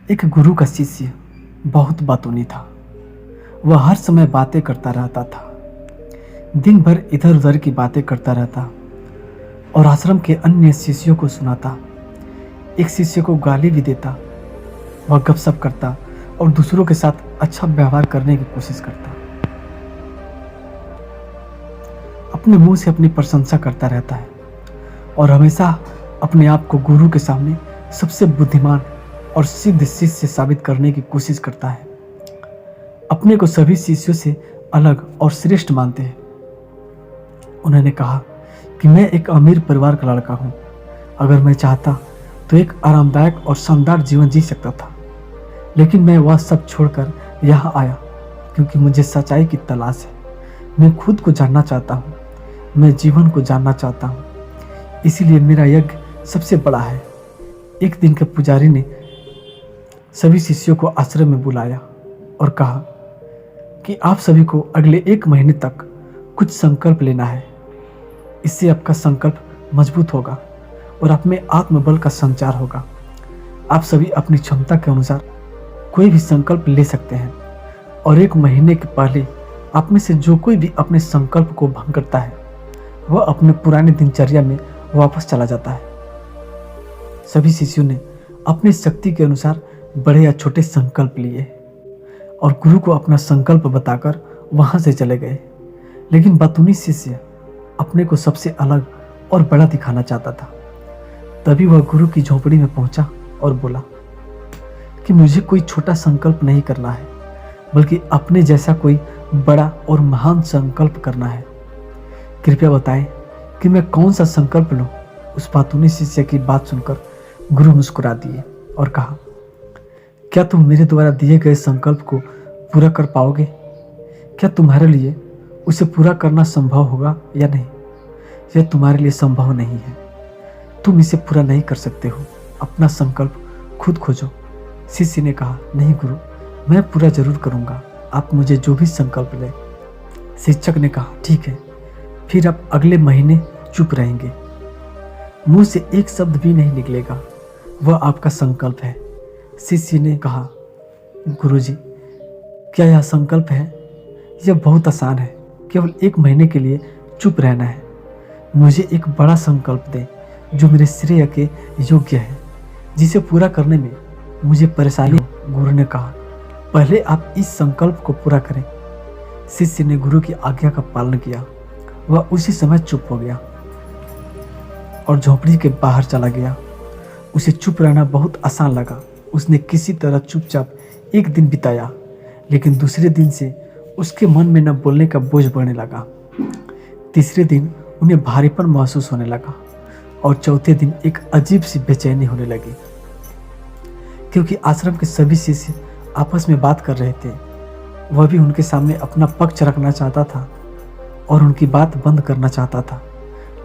एक गुरु का शिष्य बहुत बातूनी था। वह हर समय बातें करता रहता था। दिन भर इधर उधर की बातें करता रहता और आश्रम के अन्य शिष्यों को सुनाता। एक शिष्य को गाली भी देता। वह गपशप करता और दूसरों के साथ अच्छा व्यवहार करने की कोशिश करता। अपने मुंह से अपनी प्रशंसा करता रहता है और हमेशा अपने आप को गुरु के सामने सबसे बुद्धिमान और सिद्ध शिष्य साबित करने की कोशिश करता है। अपने को सभी शिष्यों से अलग और श्रेष्ठ मानते हैं। उन्होंने कहा कि मैं एक अमीर परिवार का लड़का हूँ। अगर मैं चाहता तो एक आरामदायक और शानदार जीवन जी सकता था, लेकिन मैं वह सब छोड़कर यहाँ आया क्योंकि मुझे सच्चाई की तलाश है। मैं खुद को जानना चाहता हूँ, मैं जीवन को जानना चाहता हूँ, इसीलिए मेरा यज्ञ सबसे बड़ा है। एक दिन के पुजारी ने सभी शिष्यों को आश्रम में बुलाया और कहा कि आप सभी को अगले 1 महीने तक कुछ संकल्प लेना है। इससे आपका संकल्प मजबूत होगा और आप में आत्मबल का संचार होगा। आप सभी अपनी क्षमता के अनुसार कोई भी संकल्प ले सकते हैं और 1 महीने के पहले आप में से जो कोई भी अपने संकल्प को भंग करता है वह अपने पुराने दिनचर्या में वापस चला जाता है। सभी शिष्यों ने अपनी शक्ति के अनुसार बड़े या छोटे संकल्प लिए और गुरु को अपना संकल्प बताकर वहां से चले गए। लेकिन बातूनी शिष्य अपने को सबसे अलग और बड़ा दिखाना चाहता था। तभी वह गुरु की झोपड़ी में पहुंचा और बोला कि मुझे कोई छोटा संकल्प नहीं करना है, बल्कि अपने जैसा कोई बड़ा और महान संकल्प करना है। कृपया बताएं कि मैं कौन सा संकल्प लूं। उस बातूनी शिष्य की बात सुनकर गुरु मुस्कुरा दिए और कहा, क्या तुम मेरे द्वारा दिए गए संकल्प को पूरा कर पाओगे? क्या तुम्हारे लिए उसे पूरा करना संभव होगा या नहीं? यह तुम्हारे लिए संभव नहीं है। तुम इसे पूरा नहीं कर सकते हो। अपना संकल्प खुद खोजो। शिष्य ने कहा, नहीं गुरु, मैं पूरा जरूर करूंगा। आप मुझे जो भी संकल्प लें। शिक्षक ने कहा, ठीक है, फिर आप अगले महीने चुप रहेंगे। मुंह से एक शब्द भी नहीं निकलेगा। वह आपका संकल्प है। शिष्य ने कहा, गुरुजी, क्या यह संकल्प है? यह बहुत आसान है। केवल 1 महीने के लिए चुप रहना है। मुझे एक बड़ा संकल्प दें जो मेरे श्रेय के योग्य है, जिसे पूरा करने में मुझे परेशानी हो। गुरु ने कहा, पहले आप इस संकल्प को पूरा करें। शिष्य ने गुरु की आज्ञा का पालन किया। वह उसी समय चुप हो गया और झोपड़ी के बाहर चला गया। उसे चुप रहना बहुत आसान लगा। उसने किसी तरह चुपचाप 1 दिन बिताया, लेकिन दूसरे दिन से उसके मन में न बोलने का बोझ बढ़ने लगा। तीसरे दिन उन्हें भारीपन महसूस होने लगा और चौथे दिन एक अजीब सी बेचैनी होने लगी, क्योंकि आश्रम के सभी शिष्य आपस में बात कर रहे थे। वह भी उनके सामने अपना पक्ष रखना चाहता था और उनकी बात बंद करना चाहता था,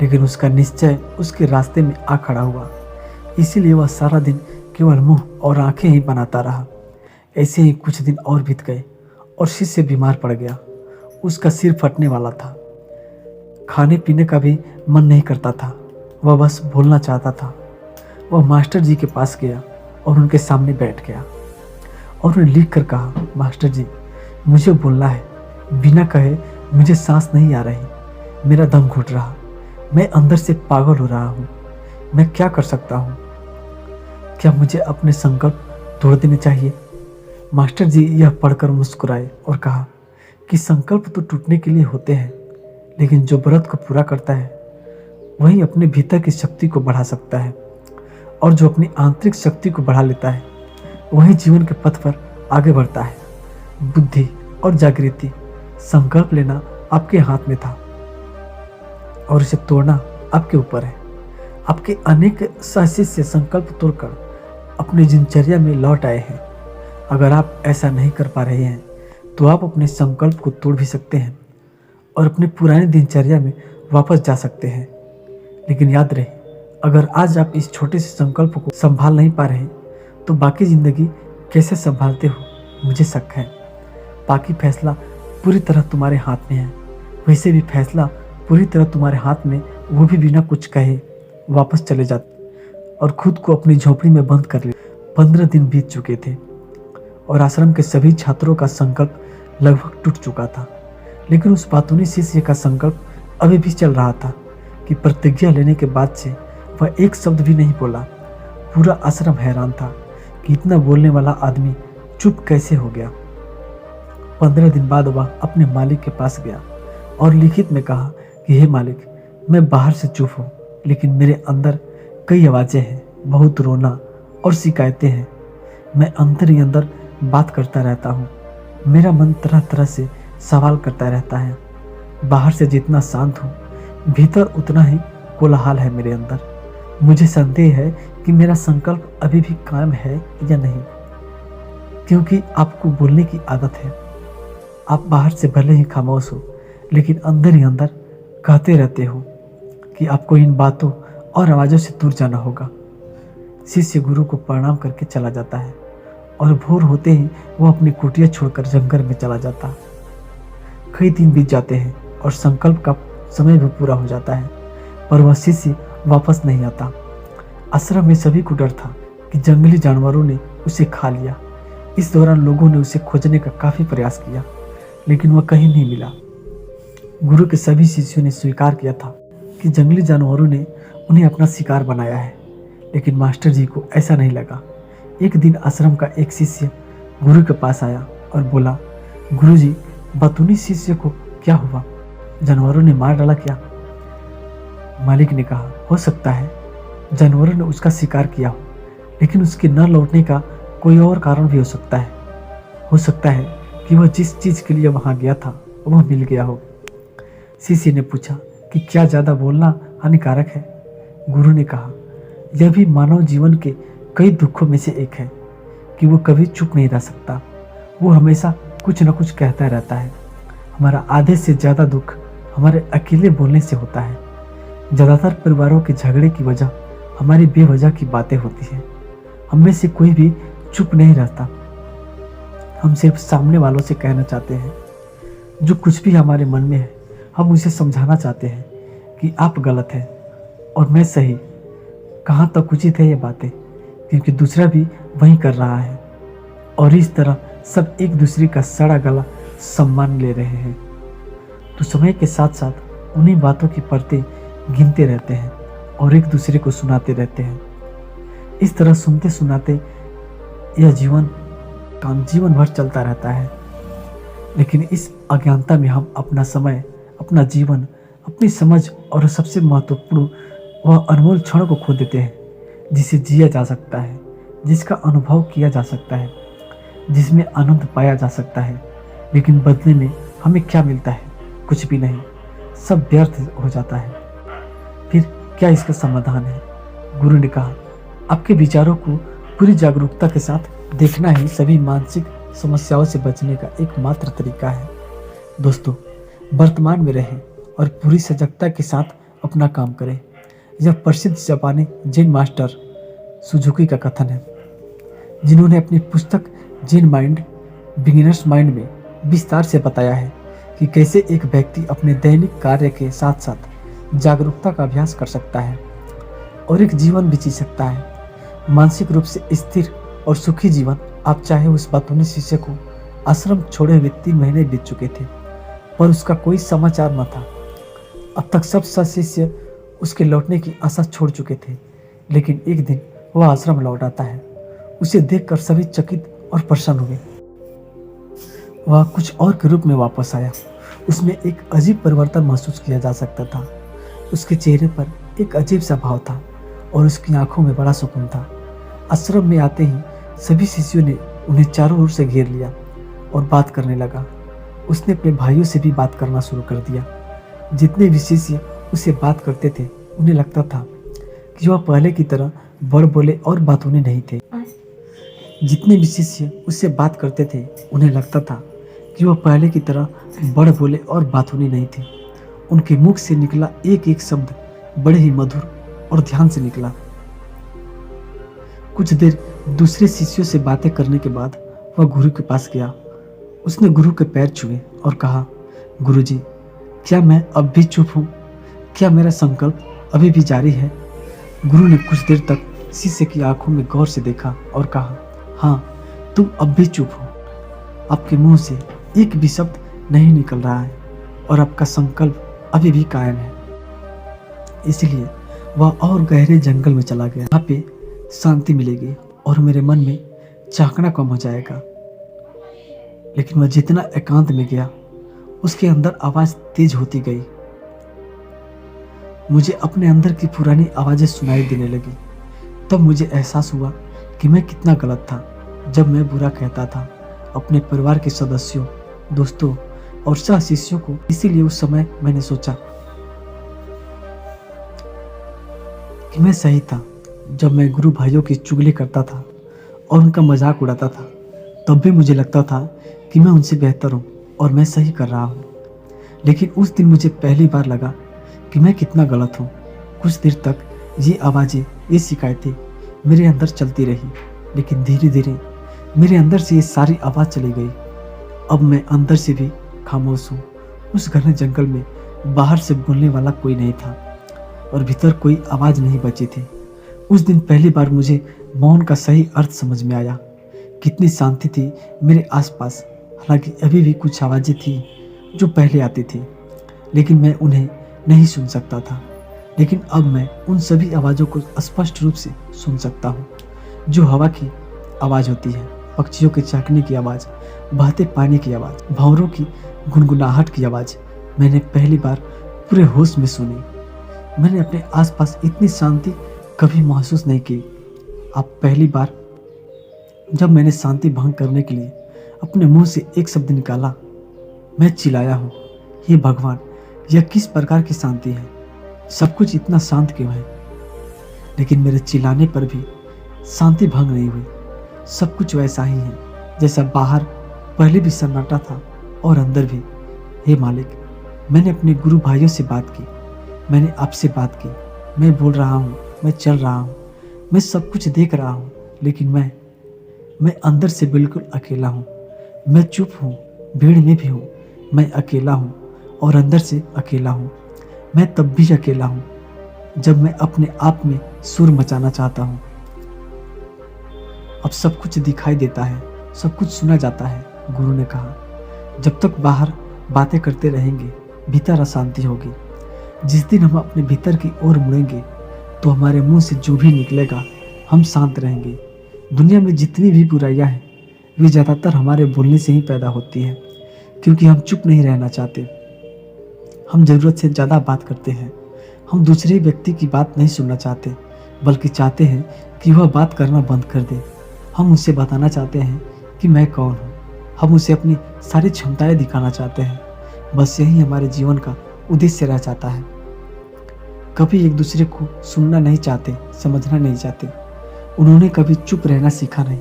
लेकिन उसका निश्चय उसके रास्ते में आ खड़ा हुआ। इसीलिए वह सारा दिन केवल मुंह और आंखें ही बनाता रहा। ऐसे ही कुछ दिन और बीत गए और शिष्य बीमार पड़ गया। उसका सिर फटने वाला था। खाने पीने का भी मन नहीं करता था। वह बस बोलना चाहता था। वह मास्टर जी के पास गया और उनके सामने बैठ गया और उन्हें लिख कर कहा, मास्टर जी, मुझे बोलना है। बिना कहे मुझे सांस नहीं आ रही। मेरा दम घुट रहा। मैं अंदर से पागल हो रहा हूँ। मैं क्या कर सकता हूँ? क्या मुझे अपने संकल्प तोड़ देने चाहिए? मास्टर जी यह पढ़कर मुस्कुराए और कहा कि संकल्प तो टूटने के लिए होते हैं, लेकिन जो व्रत को पूरा करता है वही अपने भीतर की शक्ति को बढ़ा सकता है, और जो अपनी आंतरिक शक्ति को बढ़ा लेता है वही जीवन के पथ पर आगे बढ़ता है। बुद्धि और जागृति, संकल्प लेना आपके हाथ में था और इसे तोड़ना आपके ऊपर है। आपके अनेक सहशिष्य संकल्प तोड़कर अपनी दिनचर्या में लौट आए हैं। अगर आप ऐसा नहीं कर पा रहे हैं तो आप अपने संकल्प को तोड़ भी सकते हैं और अपनी पुरानी दिनचर्या में वापस जा सकते हैं। लेकिन याद रहे, अगर आज आप इस छोटे से संकल्प को संभाल नहीं पा रहे तो बाकी जिंदगी कैसे संभालते हो, मुझे शक है। बाकी फैसला पूरी तरह तुम्हारे हाथ में है। वैसे भी फैसला पूरी तरह तुम्हारे हाथ में, वो भी बिना कुछ कहे वापस चले जाते और खुद को अपनी झोपड़ी में बंद कर ले। 15 दिन बीत चुके थे और आश्रम के सभी छात्रों का संकल्प लगभग टूट चुका था, लेकिन उस बातूनी शिष्य का संकल्प अभी भी चल रहा था कि प्रतिज्ञा लेने के बाद से वह एक शब्द भी नहीं बोला। पूरा आश्रम हैरान था कि इतना बोलने वाला आदमी चुप कैसे हो गया। 15 दिन बाद वह अपने मालिक के पास गया और लिखित में कहा कि हे मालिक, मैं बाहर से चुप हूँ, लेकिन मेरे अंदर कई आवाज़ें हैं, बहुत रोना और शिकायतें हैं। मैं अंदर ही अंदर बात करता रहता हूँ। मेरा मन तरह तरह से सवाल करता रहता है। बाहर से जितना शांत हूँ, भीतर उतना ही कोलाहल है मेरे अंदर। मुझे संदेह है कि मेरा संकल्प अभी भी कायम है या नहीं, क्योंकि आपको बोलने की आदत है। आप बाहर से भले ही खामोश हो, लेकिन अंदर ही अंदर कहते रहते हो कि आपको इन बातों और आवाज़ों से दूर जाना होगा। शिष्य गुरु को प्रणाम करके चला जाता है और भोर होते ही वो अपनी कुटिया छोड़कर जंगल में चला जाता है। कई दिन बीत जाते हैं और संकल्प का समय भी पूरा हो जाता है, पर वह शिष्य वापस नहीं आता। आश्रम में सभी को डर था कि जंगली जानवरों ने उसे खा लिया। इस दौरान लोगों ने उसे खोजने का काफ़ी प्रयास किया, लेकिन वह कहीं नहीं मिला। गुरु के सभी शिष्यों ने स्वीकार किया था कि जंगली जानवरों ने उन्हें अपना शिकार बनाया है, लेकिन मास्टर जी को ऐसा नहीं लगा। एक दिन आश्रम का एक शिष्य गुरु के पास आया और बोला, गुरु जी, बतूनी शिष्य को क्या हुआ? जानवरों ने मार डाला क्या? मालिक ने कहा, हो सकता है जानवरों ने उसका शिकार किया हो, लेकिन उसके न लौटने का कोई और कारण भी हो सकता है। हो सकता है कि वह जिस चीज़ के लिए वहाँ गया था वह मिल गया हो। शिष्य ने पूछा कि क्या ज़्यादा बोलना हानिकारक है? गुरु ने कहा, यह भी मानव जीवन के कई दुखों में से एक है कि वो कभी चुप नहीं रह सकता। वो हमेशा कुछ न कुछ कहता रहता है। हमारा आधे से ज़्यादा दुख हमारे अकेले बोलने से होता है। ज़्यादातर परिवारों के झगड़े की वजह हमारी बेवजह की बातें होती हैं। हम में से कोई भी चुप नहीं रहता। हम सिर्फ सामने वालों से कहना चाहते हैं जो कुछ भी हमारे मन में है। हम उसे समझाना चाहते हैं कि आप गलत हैं और मैं सही। कहाँ तक उचित है ये बातें, क्योंकि दूसरा भी वही कर रहा है और इस तरह सब एक दूसरे का सड़ा गला सम्मान ले रहे हैं। तो समय के साथ साथ उन्हीं बातों की परतें गिनते रहते हैं और एक दूसरे को सुनाते रहते हैं। इस तरह सुनते सुनाते यह काम जीवन भर चलता रहता है। लेकिन इस अज्ञानता में हम अपना समय, अपना जीवन, अपनी समझ और सबसे महत्वपूर्ण वह अनमोल क्षण को खो देते हैं जिसे जिया जा सकता है, जिसका अनुभव किया जा सकता है, जिसमें आनंद पाया जा सकता है। लेकिन बदले में हमें क्या मिलता है? कुछ भी नहीं। सब व्यर्थ हो जाता है। फिर क्या इसका समाधान है? गुरु ने कहा, आपके विचारों को पूरी जागरूकता के साथ देखना ही सभी मानसिक समस्याओं से बचने का एकमात्र तरीका है। दोस्तों, वर्तमान में रहें और पूरी सजगता के साथ अपना काम करें। यह प्रसिद्ध जापानी जेन मास्टर सुजुकी का कथन है, जिन्होंने अपनी पुस्तक जेन माइंड बिगिनर्स माइंड में विस्तार से बताया है कि कैसे एक व्यक्ति अपने दैनिक कार्य के साथ साथ जागरूकता का अभ्यास कर सकता है और एक जीवन भी जी सकता है, मानसिक रूप से स्थिर और सुखी जीवन। आप चाहे उस बतूनी शिष्य को आश्रम छोड़े हुए 3 महीने बीत चुके थे, पर उसका कोई समाचार न था। अब तक सब शिष्य उसके लौटने की आशा छोड़ चुके थे, लेकिन एक दिन वह आश्रम लौट आता है। उसे देखकर सभी चकित और प्रसन्न हुए। वह कुछ और के रूप में वापस आया। उसमें एक अजीब परिवर्तन महसूस किया जा सकता था। उसके चेहरे पर एक अजीब सा भाव था और उसकी आंखों में बड़ा सुकून था। आश्रम में आते ही सभी शिष्यों ने उन्हें चारों ओर से घेर लिया और बात करने लगा। उसने अपने भाइयों से भी बात करना शुरू कर दिया। जितने भी शिष्य उससे बात करते थे, उन्हें लगता था कि वह पहले की तरह बड़ बोले और बातूनी नहीं थे। जितने भी शिष्य उससे बात करते थे, उन्हें लगता था कि वह पहले की तरह बड़ बोले और बातूनी नहीं थे। उनके मुख से निकला एक एक शब्द बड़े ही मधुर और ध्यान से निकला। कुछ देर दूसरे शिष्यों से बातें करने के बाद वह गुरु के पास गया। उसने गुरु के पैर छुए और कहा, गुरुजी, क्या मैं अब भी चुप हूँ? क्या मेरा संकल्प अभी भी जारी है? गुरु ने कुछ देर तक शीशे की आंखों में गौर से देखा और कहा, हाँ, तुम अब भी चुप हो। आपके मुंह से एक भी शब्द नहीं निकल रहा है और आपका संकल्प अभी भी कायम है। इसलिए वह और गहरे जंगल में चला गया। यहाँ पे शांति मिलेगी और मेरे मन में झांकना कम हो जाएगा। लेकिन वह जितना एकांत में गया, उसके अंदर आवाज तेज होती गई। मुझे अपने अंदर की पुरानी आवाजें सुनाई देने लगी। तब मुझे एहसास हुआ कि मैं कितना गलत था जब मैं बुरा कहता था अपने परिवार के सदस्यों, दोस्तों और सह शिष्यों को। इसीलिए उस समय मैंने सोचा कि मैं सही था। जब मैं गुरु भाइयों की चुगली करता था और उनका मजाक उड़ाता था, तब भी मुझे लगता था कि मैं उनसे बेहतर हूँ और मैं सही कर रहा हूँ। लेकिन उस दिन मुझे पहली बार लगा कि मैं कितना गलत हूँ। कुछ देर तक ये आवाज़ें, ये शिकायतें मेरे अंदर चलती रही, लेकिन धीरे धीरे मेरे अंदर से ये सारी आवाज़ चली गई। अब मैं अंदर से भी खामोश हूँ। उस घने जंगल में बाहर से बोलने वाला कोई नहीं था और भीतर कोई आवाज़ नहीं बची थी। उस दिन पहली बार मुझे मौन का सही अर्थ समझ में आया। कितनी शांति थी मेरे आसपास। हालांकि अभी भी कुछ आवाज़ें थी जो पहले आती थी, लेकिन मैं उन्हें नहीं सुन सकता था। लेकिन अब मैं उन सभी आवाज़ों को स्पष्ट रूप से सुन सकता हूँ, जो हवा की आवाज़ होती है, पक्षियों के चहकने की आवाज़, बहते पानी की आवाज़, भंवरों की गुनगुनाहट की आवाज़। मैंने पहली बार पूरे होश में सुनी। मैंने अपने आसपास इतनी शांति कभी महसूस नहीं की। अब पहली बार जब मैंने शांति भंग करने के लिए अपने मुंह से एक शब्द निकाला, मैं चिल्लाया हूँ, हे भगवान, यह किस प्रकार की शांति है? सब कुछ इतना शांत क्यों है? लेकिन मेरे चिल्लाने पर भी शांति भंग नहीं हुई। सब कुछ वैसा ही है जैसा बाहर पहले भी सन्नाटा था और अंदर भी। हे मालिक, मैंने अपने गुरु भाइयों से बात की, मैंने आपसे बात की, मैं बोल रहा हूँ, मैं चल रहा हूँ, मैं सब कुछ देख रहा हूँ, लेकिन मैं अंदर से बिल्कुल अकेला हूँ। मैं चुप हूँ, भीड़ में भी हूँ, मैं अकेला हूँ और अंदर से अकेला हूँ। मैं तब भी अकेला हूँ जब मैं अपने आप में सुर मचाना चाहता हूँ। अब सब कुछ दिखाई देता है, सब कुछ सुना जाता है, गुरु ने कहा। जब तक बाहर बातें करते रहेंगे, भीतर अशांति होगी। जिस दिन हम अपने भीतर की ओर मुड़ेंगे, तो हमारे मुंह से जो भी निकलेगा, हम शांत रहेंगे। दुनिया में जितनी भी बुराइयां हैं, वे ज़्यादातर हमारे बोलने से ही पैदा होती है, क्योंकि हम चुप नहीं रहना चाहते। हम ज़रूरत से ज़्यादा बात करते हैं। हम दूसरे व्यक्ति की बात नहीं सुनना चाहते, बल्कि चाहते हैं कि वह बात करना बंद कर दे। हम उसे बताना चाहते हैं कि मैं कौन हूँ। हम उसे अपनी सारी क्षमताएं दिखाना चाहते हैं। बस यही हमारे जीवन का उद्देश्य रह जाता है। कभी एक दूसरे को सुनना नहीं चाहते, समझना नहीं चाहते। उन्होंने कभी चुप रहना सीखा नहीं,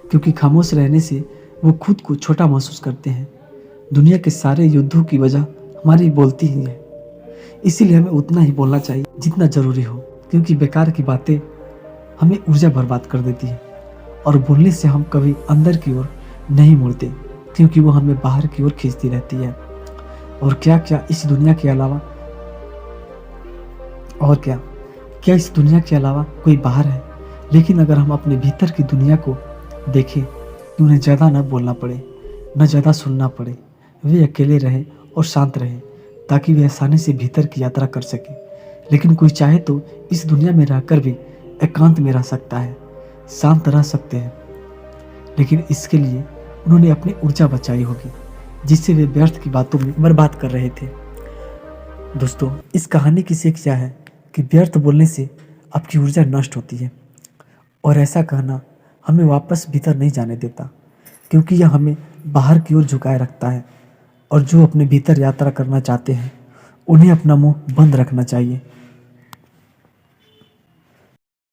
क्योंकि खामोश रहने से वो खुद को छोटा महसूस करते हैं। दुनिया के सारे युद्धों की वजह हमारी बोलती ही है। इसीलिए हमें उतना ही बोलना चाहिए जितना ज़रूरी हो, क्योंकि बेकार की बातें हमें ऊर्जा बर्बाद कर देती है और बोलने से हम कभी अंदर की ओर नहीं मुड़ते, क्योंकि वो हमें बाहर की ओर खींचती रहती है। और क्या इस दुनिया के अलावा कोई बाहर है? लेकिन अगर हम अपने भीतर की दुनिया को देखें तो उन्हें ज़्यादा न बोलना पड़े, न ज़्यादा सुनना पड़े। वे अकेले रहें और शांत रहें, ताकि वे आसानी से भीतर की यात्रा कर सकें। लेकिन कोई चाहे तो इस दुनिया में रहकर भी एकांत में रह सकता है, शांत रह सकते हैं। लेकिन इसके लिए उन्होंने अपनी ऊर्जा बचाई होगी, जिससे वे व्यर्थ की बातों में बर्बाद कर रहे थे। दोस्तों, इस कहानी की सीख क्या है कि व्यर्थ बोलने से आपकी ऊर्जा नष्ट होती है और ऐसा कहना हमें वापस भीतर नहीं जाने देता, क्योंकि यह हमें बाहर की ओर झुकाए रखता है। और जो अपने भीतर यात्रा करना चाहते हैं, उन्हें अपना मुंह बंद रखना चाहिए